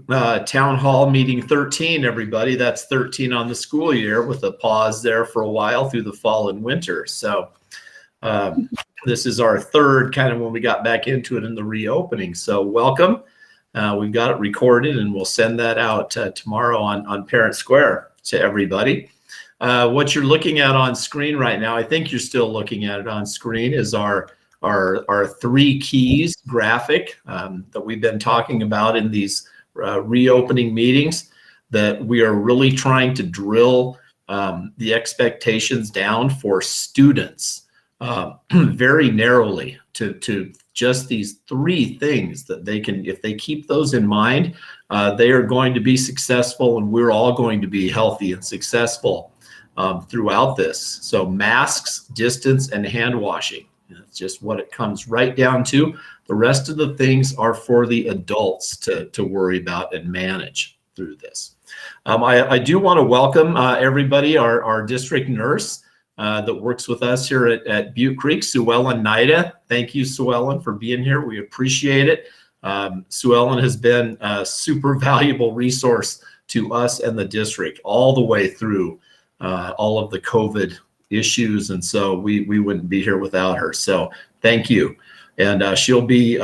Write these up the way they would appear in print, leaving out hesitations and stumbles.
Town Hall meeting 13, everybody. That's 13 on the school year with a pause there for a while through the fall and winter. So this is our third kind of when we got back into it in the reopening. So welcome. We've got it recorded and we'll send that out tomorrow on Parent Square to everybody. What you're looking at on screen right now, I think you're still looking at it on screen, is our 3 keys graphic that we've been talking about in these reopening meetings, that we are really trying to drill the expectations down for students very narrowly to just these 3 things that they can, if they keep those in mind, they are going to be successful, and we're all going to be healthy and successful throughout this. So masks, distance, and hand washing. That's just what it comes right down to. The rest of the things are for the adults to worry about and manage through this. I do want to welcome everybody, our district nurse that works with us here at Butte Creek, Sue Ellen Nida. Thank you, Sue Ellen, for being here. We appreciate it. Sue Ellen has been a super valuable resource to us and the district all the way through all of the COVID issues, and so we wouldn't be here without her. So thank you. And she'll be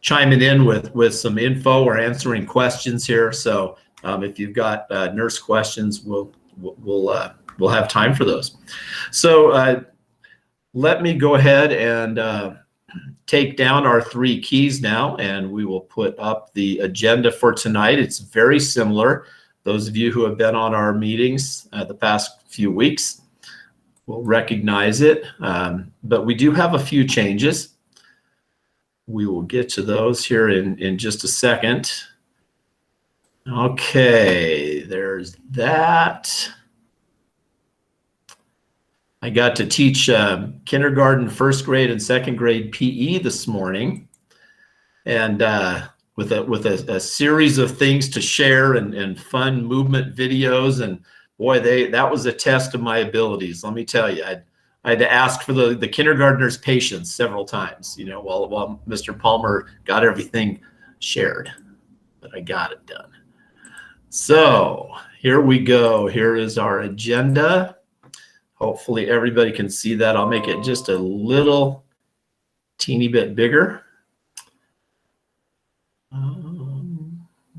chiming in with some info or answering questions here. So if you've got nurse questions, we'll have time for those. So let me go ahead and take down our 3 keys now, and we will put up the agenda for tonight. It's very similar. Those of you who have been on our meetings the past few weeks will recognize it, but we do have a few changes. We will get to those here in just a second. Okay, there's that. I got to teach kindergarten, 1st grade, and 2nd grade PE this morning, and with a series of things to share and fun movement videos, and boy, that was a test of my abilities. Let me tell you, I had to ask for the kindergartners' patience several times, you know, while Mr. Palmer got everything shared, but I got it done. So here we go. Here is our agenda. Hopefully everybody can see that. I'll make it just a little teeny bit bigger.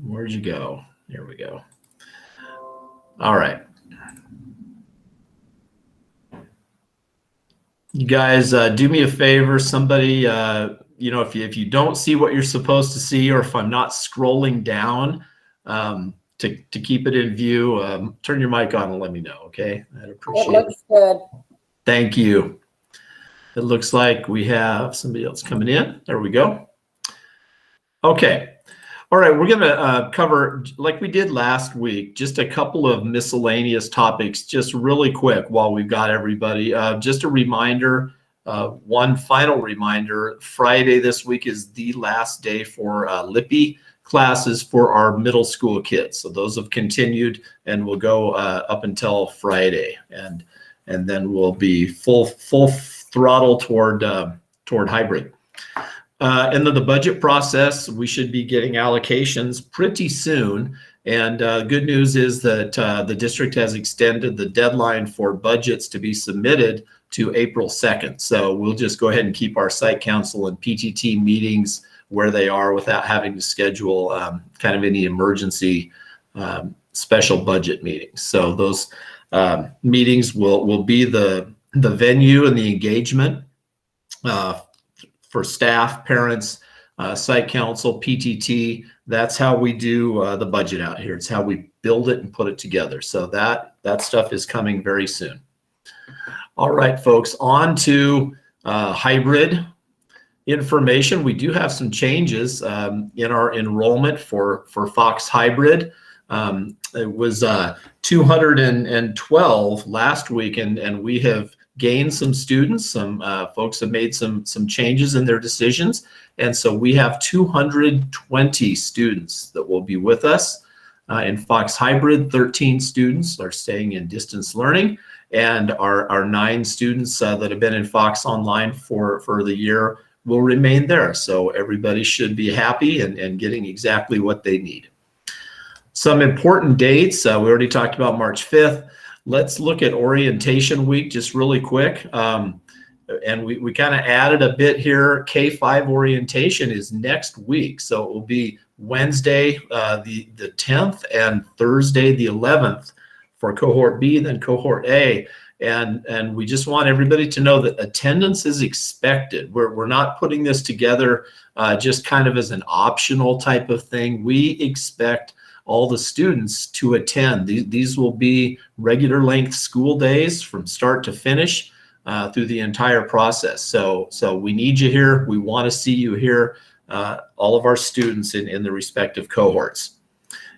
Where'd you go? Here we go. All right. You guys do me a favor. Somebody, you know, if you don't see what you're supposed to see, or if I'm not scrolling down to keep it in view, turn your mic on and let me know, okay? I'd appreciate it. It looks good. Thank you. It looks like we have somebody else coming in. There we go. Okay. All right, we're going to cover, like we did last week, just a couple of miscellaneous topics, just really quick while we've got everybody. Just a reminder, one final reminder, Friday this week is the last day for LIPI classes for our middle school kids. So those have continued and will go up until Friday, and then we'll be full throttle toward hybrid. And then the budget process, we should be getting allocations pretty soon. And good news is that the district has extended the deadline for budgets to be submitted to April 2nd. So we'll just go ahead and keep our site council and PTT meetings where they are without having to schedule kind of any emergency special budget meetings. So those meetings will be the venue and the engagement for staff, parents, site council, PTT. That's how we do the budget out here. It's how we build it and put it together. So that stuff is coming very soon. All right, folks, on to hybrid information. We do have some changes in our enrollment for Fox Hybrid. It was 212 last week, and we have gained some students. Some folks have made some changes in their decisions, and so we have 220 students that will be with us in Fox Hybrid. 13 students are staying in distance learning, and our 9 students that have been in Fox Online for the year will remain there. So everybody should be happy and getting exactly what they need. Some important dates. We already talked about March 5th. Let's look at orientation week just really quick. And we kind of added a bit here. K-5 orientation is next week. So it will be Wednesday, the 10th, and Thursday, the 11th for cohort B, then cohort A. And we just want everybody to know that attendance is expected. We're not putting this together just kind of as an optional type of thing. We expect all the students to attend. These will be regular length school days from start to finish through the entire process. So we need you here. We want to see you here, all of our students in the respective cohorts.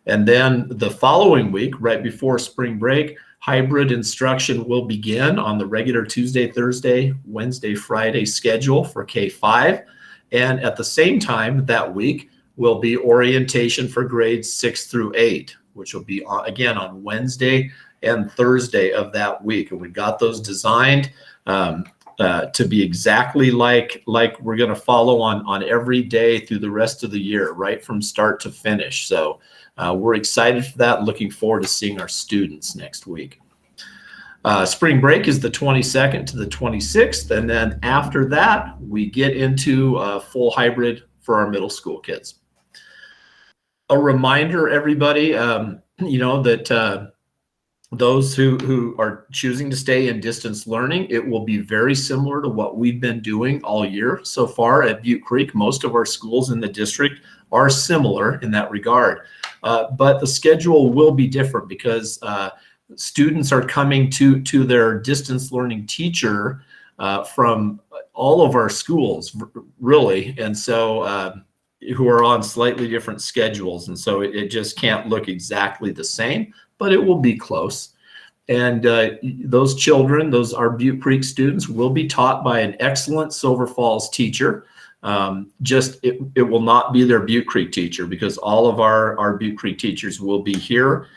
And then the following week, right before spring break, hybrid instruction will begin on the regular Tuesday, Thursday, Wednesday, Friday schedule for K-5. And at the same time that week will be orientation for grades 6 through 8, which will be again on Wednesday and Thursday of that week. And we got those designed to be exactly like we're going to follow on every day through the rest of the year, right from start to finish. So we're excited for that. Looking forward to seeing our students next week. Spring break is the 22nd to the 26th. And then after that, we get into full hybrid for our middle school kids. A reminder, everybody, that those who are choosing to stay in distance learning, it will be very similar to what we've been doing all year so far at Butte Creek. Most of our schools in the district are similar in that regard. But the schedule will be different because students are coming to their distance learning teacher from all of our schools, really. And so who are on slightly different schedules. And so it just can't look exactly the same, but it will be close. And those children, our Butte Creek students, will be taught by an excellent Silver Falls teacher. It will not be their Butte Creek teacher because all of our Butte Creek teachers will be here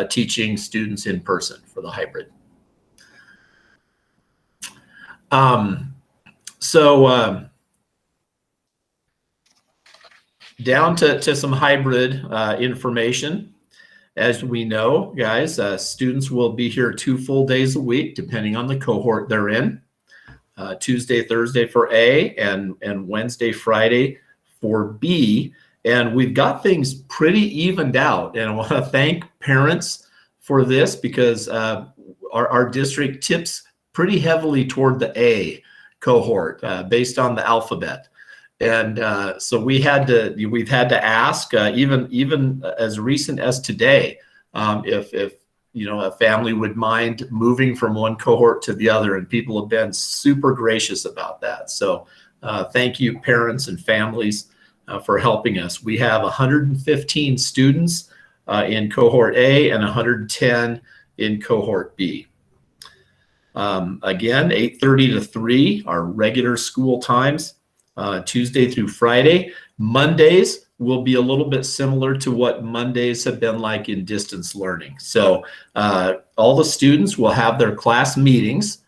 teaching students in person for the hybrid. Down to some hybrid information. As we know, guys, students will be here 2 full days a week, depending on the cohort they're in. Tuesday, Thursday for A, and Wednesday, Friday for B. And we've got things pretty evened out. And I want to thank parents for this because our district tips pretty heavily toward the A cohort based on the alphabet. And so we've had to ask even as recent as today if a family would mind moving from one cohort to the other, and people have been super gracious about that. So thank you, parents and families, for helping us. We have 115 students in cohort A and 110 in cohort B. Again, 8:30 to 3 are regular school times. Tuesday through Friday. Mondays will be a little bit similar to what Mondays have been like in distance learning. So all the students will have their class meetings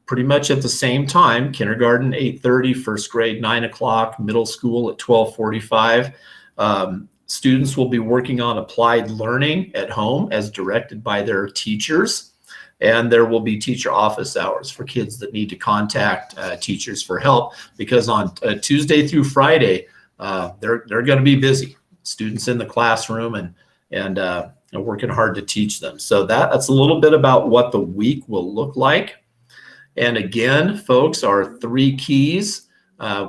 pretty much at the same time. Kindergarten 8:30, first grade 9 o'clock, middle school at 12:45. Students will be working on applied learning at home as directed by their teachers. And there will be teacher office hours for kids that need to contact teachers for help, because on Tuesday through Friday, they're going to be busy. Students in the classroom and working hard to teach them. So that's a little bit about what the week will look like. And again, folks, our 3 keys.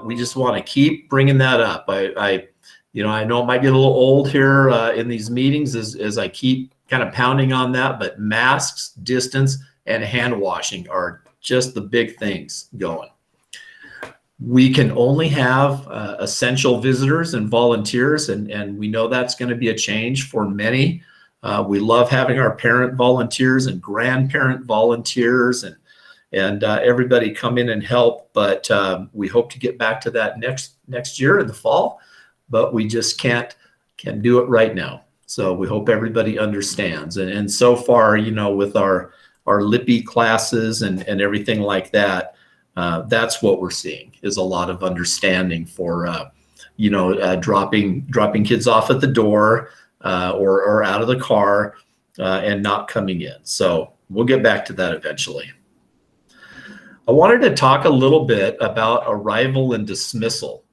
We just want to keep bringing that up. I know it might get a little old here in these meetings as I keep kind of pounding on that, but masks, distance, and hand washing are just the big things going. We can only have essential visitors and volunteers, and we know that's going to be a change for many. We love having our parent volunteers and grandparent volunteers and everybody come in and help, but we hope to get back to that next year in the fall, but we just can't do it right now. So we hope everybody understands. And so far, with our Lippy classes and everything like that, that's what we're seeing is a lot of understanding for, dropping kids off at the door, or out of the car and not coming in. So we'll get back to that eventually. I wanted to talk a little bit about arrival and dismissal.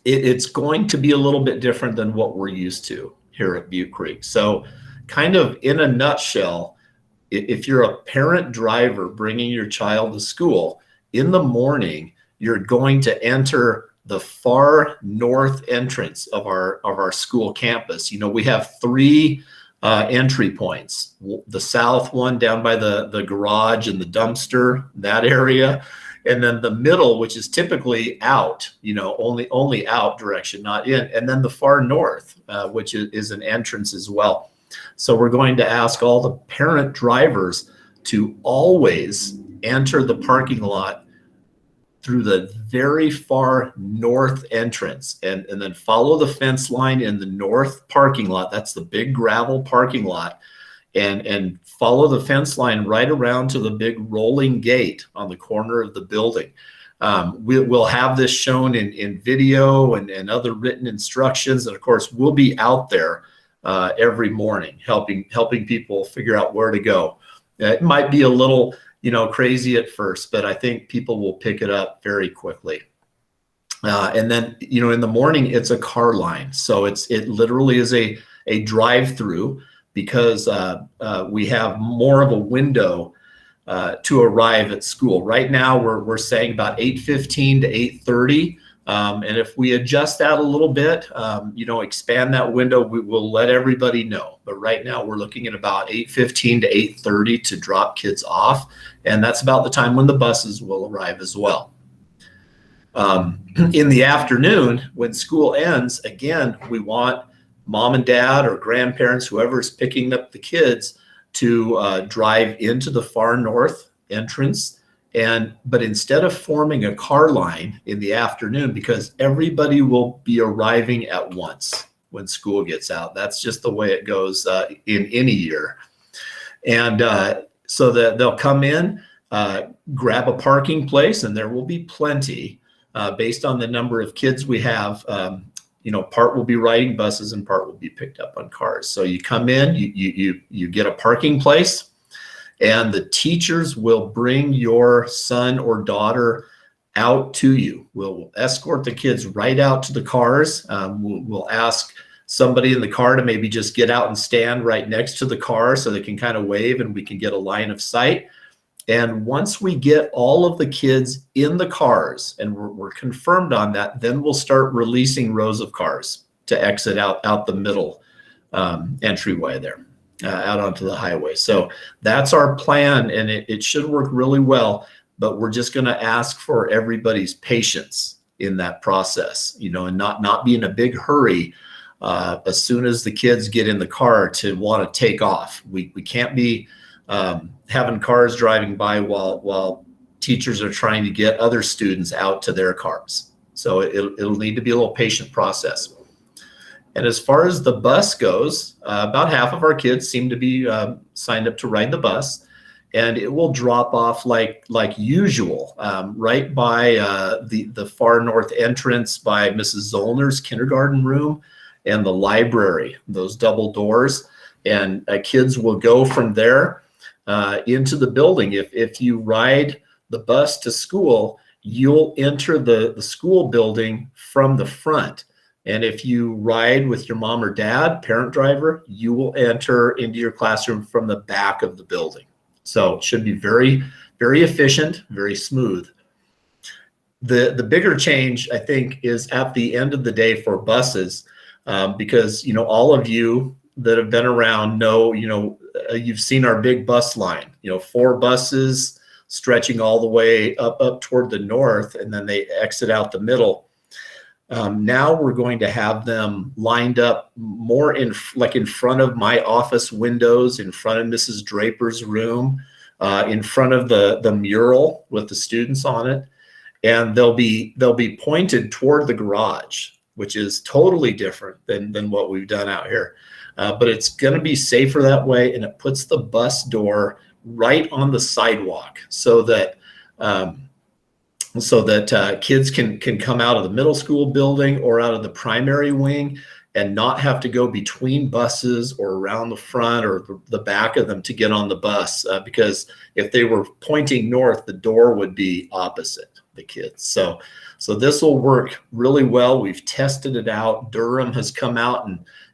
It's going to be a little bit different than what we're used to here at Butte Creek. So kind of in a nutshell, if you're a parent driver bringing your child to school, in the morning, you're going to enter the far north entrance of our school campus. You know, we have three entry points. The south one down by the garage and the dumpster, that area. And then the middle, which is typically out, you know, only out direction, not in. And then the far north, which is an entrance as well. So we're going to ask all the parent drivers to always enter the parking lot through the very far north entrance and then follow the fence line in the north parking lot. That's the big gravel parking lot. And follow the fence line right around to the big rolling gate on the corner of the building. We'll have this shown in video and other written instructions. And of course, we'll be out there every morning helping people figure out where to go. It might be a little, you know, crazy at first, but I think people will pick it up very quickly. And then, you know, in the morning, it's a car line. So it literally is a drive-through, because we have more of a window to arrive at school. Right now, we're saying about 8:15 to 8:30. And if we adjust that a little bit, you know, expand that window, we will let everybody know. But right now, we're looking at about 8:15 to 8:30 to drop kids off. And that's about the time when the buses will arrive as well. In the afternoon, when school ends, again, we want mom and dad or grandparents, whoever is picking up the kids, to drive into the far north entrance. But instead of forming a car line in the afternoon, because everybody will be arriving at once when school gets out. That's just the way it goes in any year. And so that they'll come in, grab a parking place, and there will be plenty based on the number of kids we have. You know, part will be riding buses and part will be picked up on cars. So you come in, you get a parking place, and the teachers will bring your son or daughter out to you. We'll escort the kids right out to the cars. We'll ask somebody in the car to maybe just get out and stand right next to the car so they can kind of wave and we can get a line of sight. And once we get all of the kids in the cars and we're confirmed on that, then we'll start releasing rows of cars to exit out the middle entryway there, out onto the highway. So that's our plan, and it should work really well, but we're just gonna ask for everybody's patience in that process, you know, and not be in a big hurry as soon as the kids get in the car to want to take off. We can't be having cars driving by while teachers are trying to get other students out to their cars. So it'll need to be a little patient process. And as far as the bus goes, about half of our kids seem to be signed up to ride the bus, and it will drop off like usual, right by the far north entrance by Mrs. Zollner's kindergarten room and the library, those double doors. And kids will go from there into the building. If you ride the bus to school, you'll enter the school building from the front. And if you ride with your mom or dad, parent driver, you will enter into your classroom from the back of the building. So it should be very, very efficient, very smooth. The bigger change, I think, is at the end of the day for buses, because, you know, all of you that have been around know, you know, you've seen our big bus line, you know, 4 buses stretching all the way up toward the north, and then they exit out the middle. Now we're going to have them lined up more in front of my office windows, in front of Mrs. Draper's room, in front of the mural with the students on it, and they'll be pointed toward the garage, which is totally different than what we've done out here. But it's going to be safer that way, and it puts the bus door right on the sidewalk so that kids can come out of the middle school building or out of the primary wing and not have to go between buses or around the front or the back of them to get on the bus, because if they were pointing north, the door would be opposite the kids. So this will work really well. We've tested it out. Durham has come out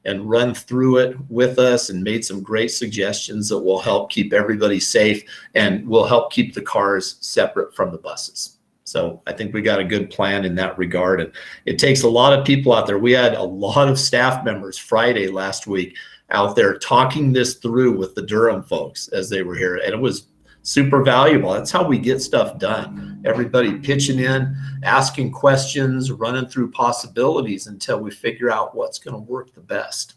and run through it with us and made some great suggestions that will help keep everybody safe and will help keep the cars separate from the buses. So I think we got a good plan in that regard. And it takes a lot of people out there. We had a lot of staff members Friday last week out there talking this through with the Durham folks as they were here. And it was super valuable. That's how we get stuff done. Everybody pitching in, asking questions, running through possibilities until we figure out what's going to work the best.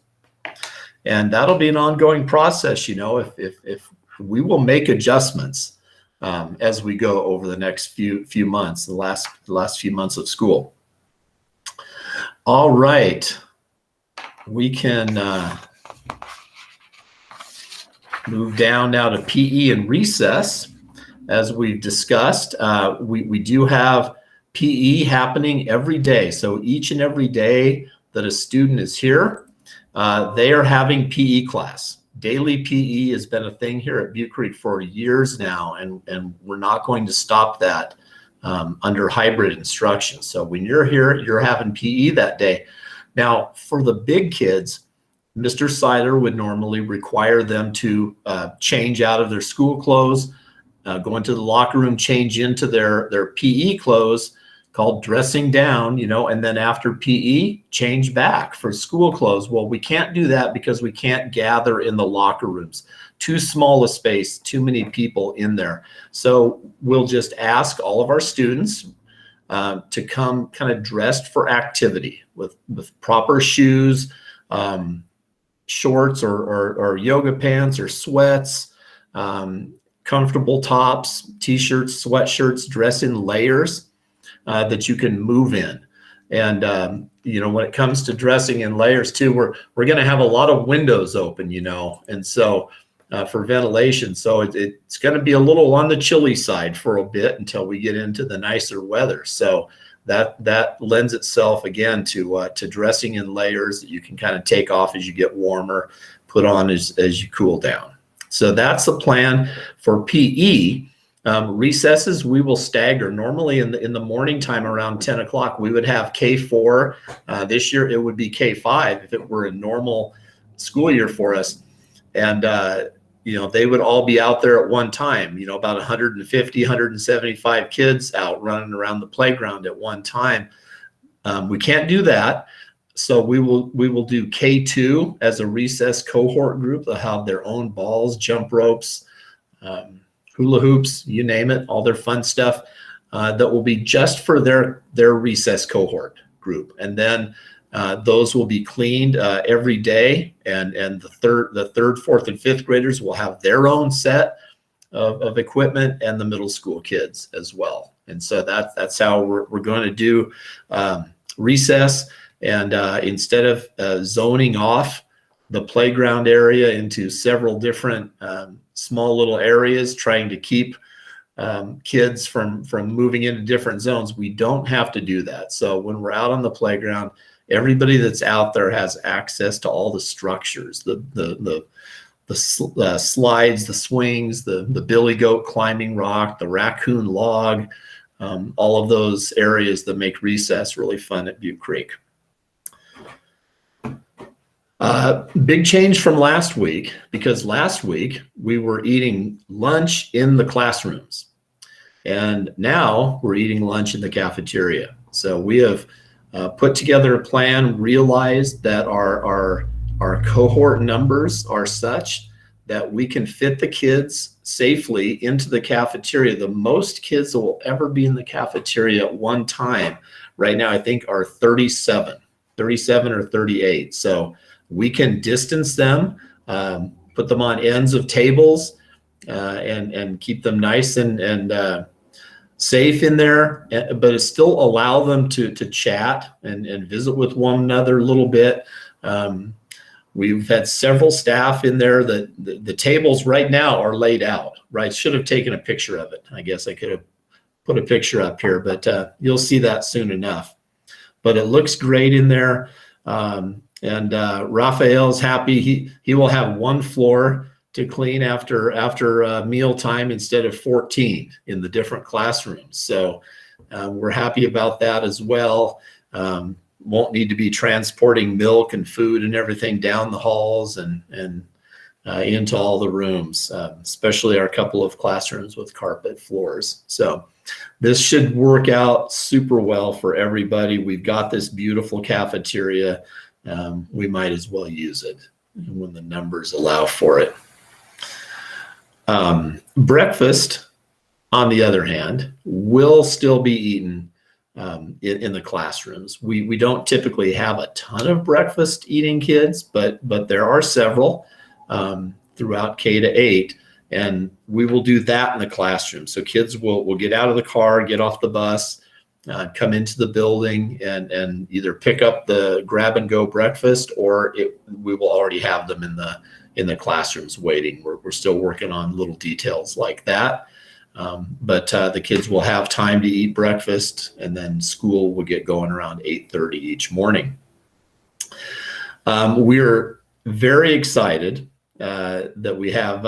And that'll be an ongoing process. If we will make adjustments as we go over the next few months, the last few months of school. All right, we can move down now to PE and recess. As we've discussed, we do have PE happening every day. So each and every day that a student is here, they are having PE class. Daily PE has been a thing here at Butte Creek for years now, and we're not going to stop that under hybrid instruction. So when you're here, you're having PE that day. Now, for the big kids, Mr. Seiler would normally require them to change out of their school clothes, go into the locker room, change into their PE clothes, called dressing down, and then after PE, change back for school clothes. Well, we can't do that because we can't gather in the locker rooms. Too small a space, too many people in there. So we'll just ask all of our students to come kind of dressed for activity with proper shoes, shorts or yoga pants or sweats, comfortable tops, t-shirts, sweatshirts, dress in layers that you can move in. And when it comes to dressing in layers too, we're going to have a lot of windows open, and so for ventilation. So it's going to be a little on the chilly side for a bit until we get into the nicer weather. So that lends itself again to dressing in layers that you can kind of take off as you get warmer, put on as you cool down. So that's the plan for PE. Recesses, we will stagger. Normally in the morning time around 10 o'clock, we would have K4. This year it would be K5 if it were a normal school year for us. And, they would all be out there at one time, about 150, 175 kids out running around the playground at one time. We can't do that. So we will do K2 as a recess cohort group. They'll have their own balls, jump ropes, hula hoops, you name it, all their fun stuff that will be just for their recess cohort group. And then those will be cleaned every day. And the third, fourth, and fifth graders will have their own set of equipment, and the middle school kids as well. And so that's how we're going to do recess. And instead of zoning off the playground area into several different small little areas, trying to keep kids from moving into different zones, we don't have to do that. So when we're out on the playground, everybody that's out there has access to all the structures, the slides, the swings, the billy goat climbing rock, the raccoon log, all of those areas that make recess really fun at Butte Creek. Big change from last week, because last week we were eating lunch in the classrooms, and now we're eating lunch in the cafeteria. So we have put together a plan, realized that our cohort numbers are such that we can fit the kids safely into the cafeteria. The most kids that will ever be in the cafeteria at one time right now, I think, are 37 or 38. So we can distance them, put them on ends of tables, and keep them nice and safe in there, but still allow them to chat and visit with one another a little bit. We've had several staff in there that the tables right now are laid out, right? Should have taken a picture of it. I guess I could have put a picture up here, but you'll see that soon enough. But it looks great in there. And Raphael's happy. He will have one floor to clean after meal time instead of 14 in the different classrooms. So we're happy about that as well. Won't need to be transporting milk and food and everything down the halls and into all the rooms, especially our couple of classrooms with carpet floors. So this should work out super well for everybody. We've got this beautiful cafeteria. We might as well use it when the numbers allow for it. Breakfast, on the other hand, will still be eaten in the classrooms. We don't typically have a ton of breakfast eating kids, but there are several throughout K to 8, and we will do that in the classroom. So kids will get out of the car, get off the bus, come into the building and either pick up the grab and go breakfast, or we will already have them in the classrooms waiting. We're still working on little details like that. But the kids will have time to eat breakfast, and then school will get going around 8:30 each morning. We're very excited that we have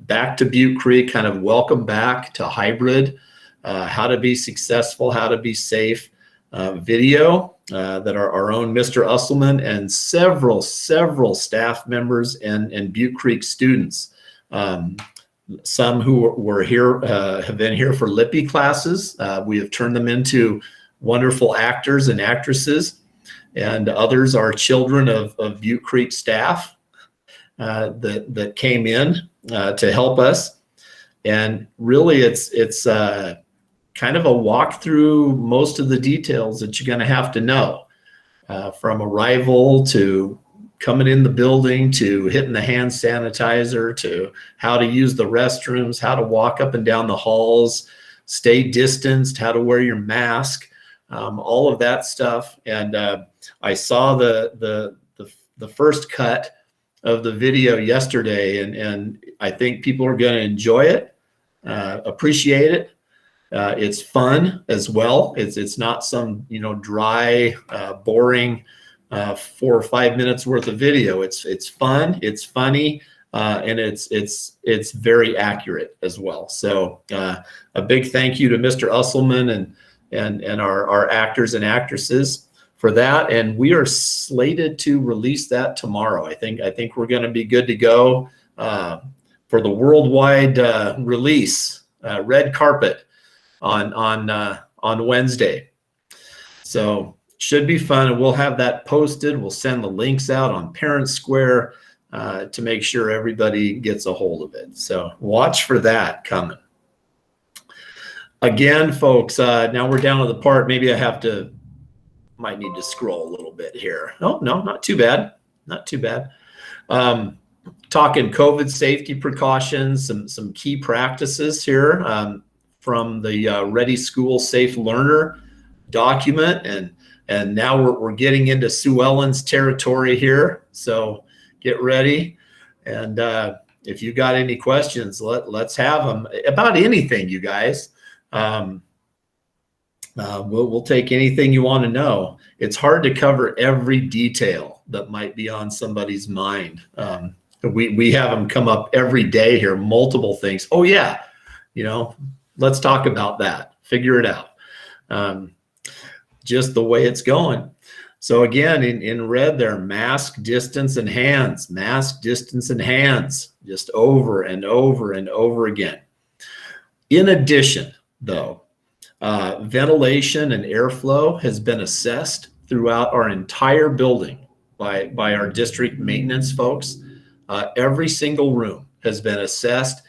back to Butte Creek, kind of welcome back to hybrid, how to be successful, how to be safe video that our own Mr. Usselman and several staff members and Butte Creek students. Some who were here have been here for Lippy classes. We have turned them into wonderful actors and actresses, and others are children of Butte Creek staff that came in to help us. And really, it's kind of a walk through most of the details that you're going to have to know, from arrival to coming in the building, to hitting the hand sanitizer, to how to use the restrooms, how to walk up and down the halls, stay distanced, how to wear your mask, all of that stuff. And I saw the first cut of the video yesterday, and I think people are going to enjoy it, appreciate it. It's fun as well. It's not some dry, boring 4 or 5 minutes worth of video. It's fun, it's funny, and it's very accurate as well. So a big thank you to Mr. Usselman and our actors and actresses for that. And we are slated to release that tomorrow. I think we're going to be good to go for the worldwide release, red carpet on Wednesday. So should be fun, and we'll have that posted. We'll send the links out on Parent Square to make sure everybody gets a hold of it. So watch for that coming. Again, folks, now we're down to the part, maybe might need to scroll a little bit here. Oh, no, not too bad. Not too bad. Talking COVID safety precautions, some key practices here from the Ready School Safe Learner document. And now we're getting into Sue Ellen's territory here. So get ready. And if you got any questions, let's have them about anything, you guys. We'll take anything you want to know. It's hard to cover every detail that might be on somebody's mind. We have them come up every day here, multiple things. Oh yeah, let's talk about that. Figure it out. Just the way it's going. So again, in red there, mask, distance, and hands. Mask, distance, and hands. Just over and over and over again. In addition, though, ventilation and airflow has been assessed throughout our entire building by our district maintenance folks. Every single room has been assessed.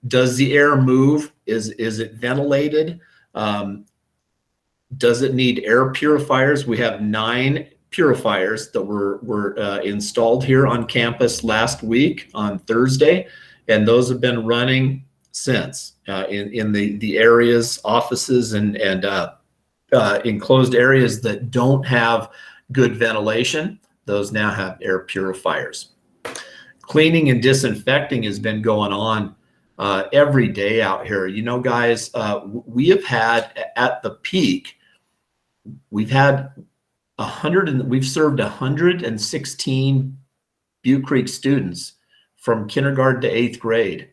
Does the air move? Is it ventilated? Does it need air purifiers? We have 9 purifiers that were installed here on campus last week on Thursday, and those have been running since in the areas, offices, and enclosed areas that don't have good ventilation. Those now have air purifiers. Cleaning and disinfecting has been going on every day out here. Guys, we have had at the peak, we've had we've served 116 Butte Creek students from kindergarten to 8th grade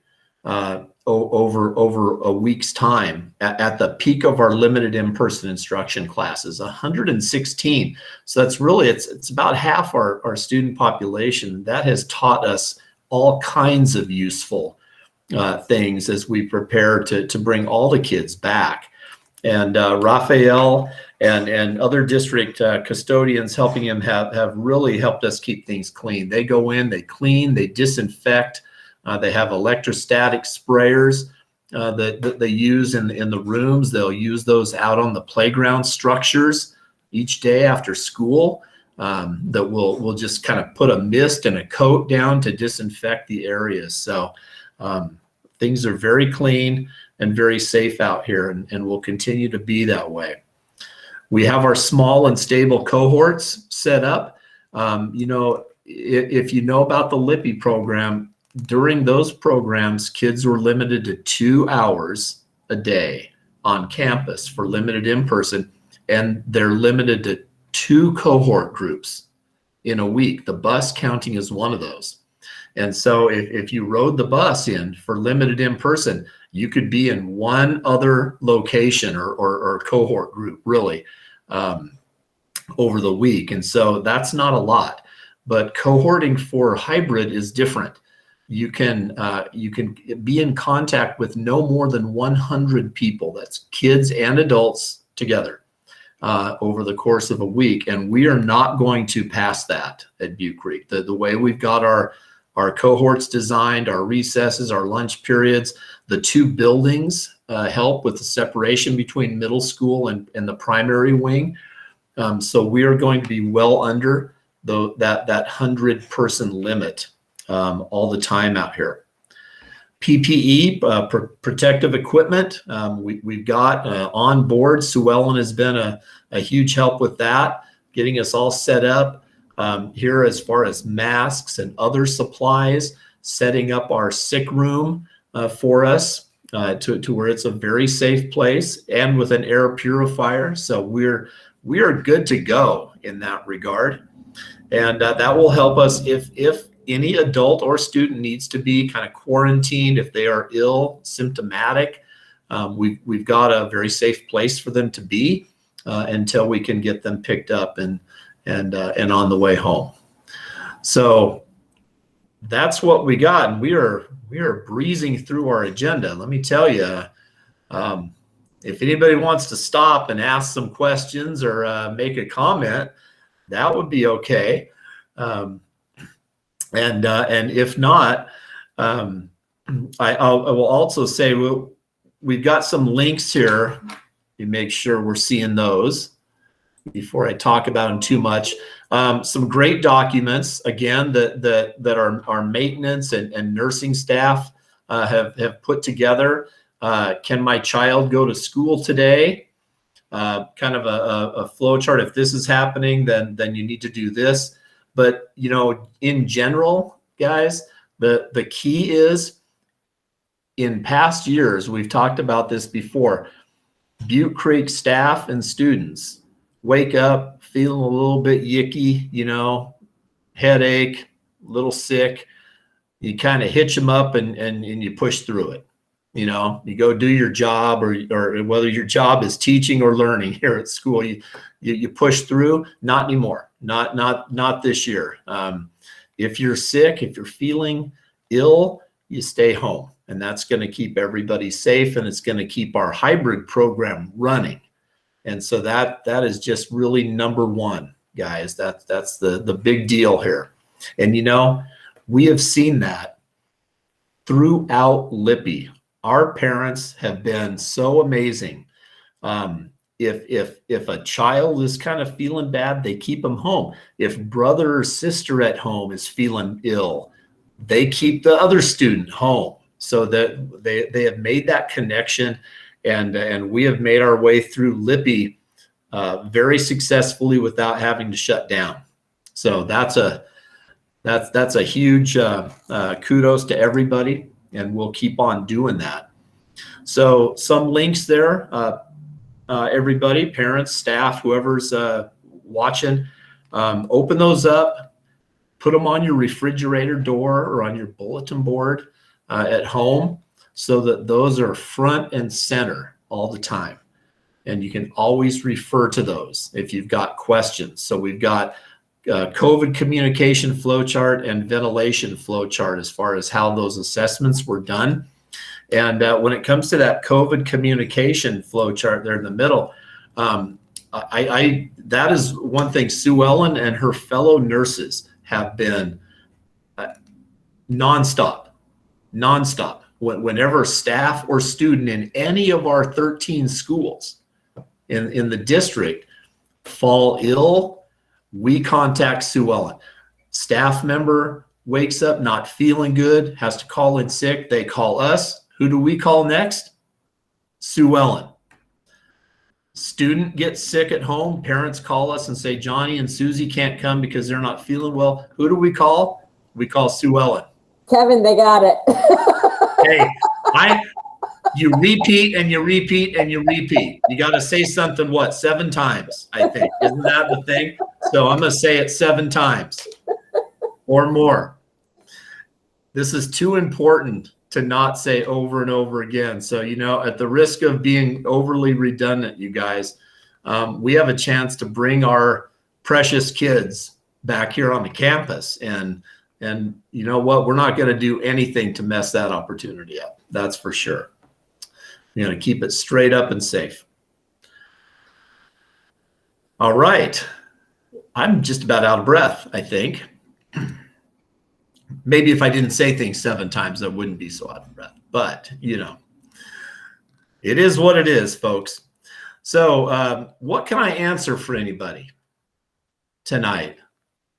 over a week's time at the peak of our limited in-person instruction classes. 116. So that's really, it's about half our student population. That has taught us all kinds of useful things as we prepare to bring all the kids back. And Raphael and other district custodians helping him have really helped us keep things clean. They go in, they clean, they disinfect. They have electrostatic sprayers that they use in the rooms. They'll use those out on the playground structures each day after school. That we'll just kind of put a mist and a coat down to disinfect the areas. So things are very clean and very safe out here, and will continue to be that way. We have our small and stable cohorts set up. If you know about the Lippy program, during those programs, kids were limited to 2 hours a day on campus for limited in-person, and they're limited to 2 cohort groups in a week. The bus counting is one of those. And so if you rode the bus in for limited in-person, you could be in one other location or cohort group really over the week. And so that's not a lot, but cohorting for hybrid is different. You can be in contact with no more than 100 people. That's kids and adults together over the course of a week. And we are not going to pass that at Butte Creek. The way we've got our cohorts designed, our recesses, our lunch periods, the 2 buildings help with the separation between middle school and the primary wing. So we are going to be well under that 100-person limit all the time out here. PPE, protective equipment, we've got on board. Sue Ellen has been a huge help with that, getting us all set up here as far as masks and other supplies, setting up our sick room for us to where it's a very safe place and with an air purifier. So we are good to go in that regard. And that will help us if any adult or student needs to be kind of quarantined, if they are ill, symptomatic. We've got a very safe place for them to be until we can get them picked up and on the way home. So that's what we got, and we are breezing through our agenda. Let me tell you, if anybody wants to stop and ask some questions or make a comment, that would be okay. And if not, I will also say we've got some links here. You make sure we're seeing those before I talk about them too much. Some great documents, again, that our maintenance and nursing staff have put together. Can my child go to school today? Kind of a flow chart. If this is happening, then you need to do this. But in general, guys, the key is, in past years, we've talked about this before, Butte Creek staff and students wake up feeling a little bit yicky, headache, a little sick. You kind of hitch them up and you push through it. You go do your job, or whether your job is teaching or learning here at school, you push through. Not anymore. Not this year. If you're sick, if you're feeling ill, you stay home, and that's going to keep everybody safe, and it's going to keep our hybrid program running. And so that is just really number one, guys. That's the big deal here. And we have seen that throughout Lippy. Our parents have been so amazing. If a child is kind of feeling bad, they keep them home. If brother or sister at home is feeling ill, they keep the other student home, so that they have made that connection, and we have made our way through Lippy very successfully without having to shut down. So that's a huge kudos to everybody, and we'll keep on doing that. So some links there, everybody, parents, staff, whoever's watching, open those up, put them on your refrigerator door or on your bulletin board at home so that those are front and center all the time. And you can always refer to those if you've got questions. So we've got COVID communication flowchart and ventilation flowchart as far as how those assessments were done. And when it comes to that COVID communication flowchart there in the middle, that is one thing Sue Ellen and her fellow nurses have been nonstop. Whenever staff or student in any of our 13 schools in the district fall ill, we contact Sue Ellen. Staff member wakes up not feeling good, has to call in sick, they call us. Who do we call next? Sue Ellen. Student gets sick at home, parents call us and say Johnny and Susie can't come because they're not feeling well. Who do we call? We call Sue Ellen. Kevin, they got it. Hey, you repeat and you repeat and you repeat. You got to say something, what, 7 times, I think. Isn't that the thing? So I'm going to say it 7 times or more. This is too important to not say over and over again. So, you know, at the risk of being overly redundant, you guys, we have a chance to bring our precious kids back here on the campus. And you know what? We're not going to do anything to mess that opportunity up. That's for sure. We're going to keep it straight up and safe. All right. I'm just about out of breath, I think. Maybe if I didn't say things 7 times, I wouldn't be so out of breath. But, you know, it is what it is, folks. So what can I answer for anybody tonight?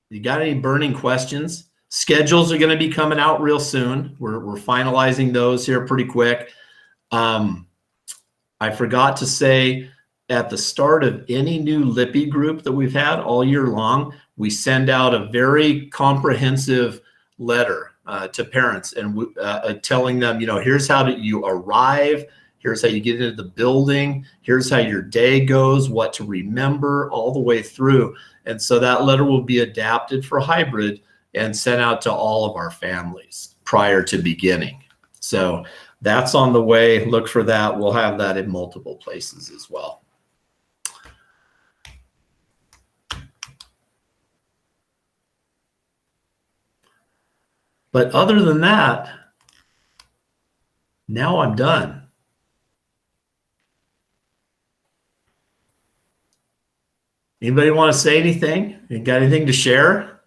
You got any burning questions? Schedules are going to be coming out real soon. We're finalizing those here pretty quick. I forgot to say, at the start of any new LIPI group that we've had all year long, we send out a very comprehensive letter to parents and telling them, you know, here's how you arrive, here's how you get into the building, here's how your day goes, what to remember all the way through. And so that letter will be adapted for hybrid and sent out to all of our families prior to beginning. So that's on the way. Look for that. We'll have that in multiple places as well. But other than that, now I'm done. Anybody want to say anything? You got anything to share?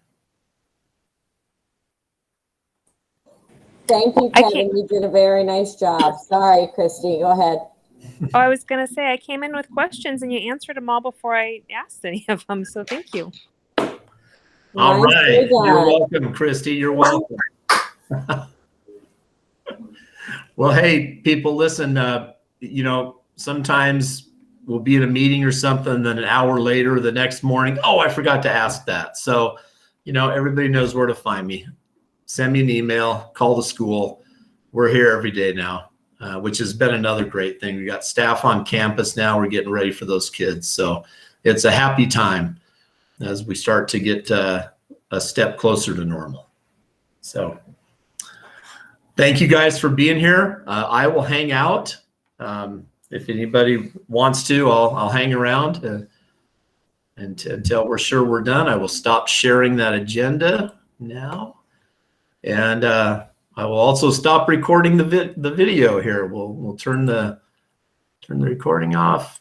Thank you, Kevin. You did a very nice job. Sorry, Christy. Go ahead. Oh, I was going to say, I came in with questions and you answered them all before I asked any of them. So thank you. All right. You're welcome, Christy. You're welcome. Well, hey, people, listen, you know, sometimes we'll be in a meeting or something, then an hour later, the next morning, oh, I forgot to ask that. So, you know, everybody knows where to find me. Send me an email, call the school. We're here every day now, which has been another great thing. We got staff on campus now. We're getting ready for those kids. So it's a happy time as we start to get a step closer to normal. So thank you guys for being here. I will hang out. If anybody wants to, I'll hang around until we're sure we're done. I will stop sharing that agenda now. And I will also stop recording the video here. We'll turn the recording off.